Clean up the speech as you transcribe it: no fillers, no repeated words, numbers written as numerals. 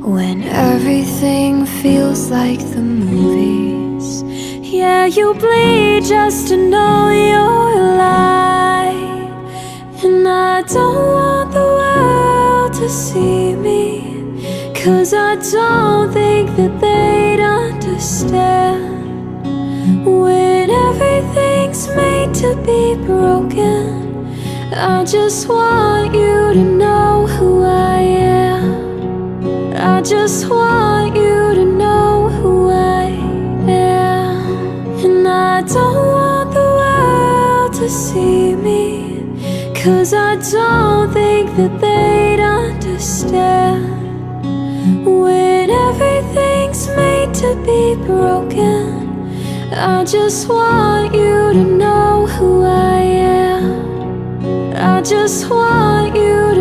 When everything feels like the movies, yeah, you bleed just to know you're alive. And I don't want the world to see me, 'cause I don't think that they'd understand. When everything's made to be broken, I just want you to know who I am. I just want you to know who I am. And I don't want the world to see me, 'cause I don't think that they'd understand. When everything's made to be broken, I just want you to know who I am. I just want you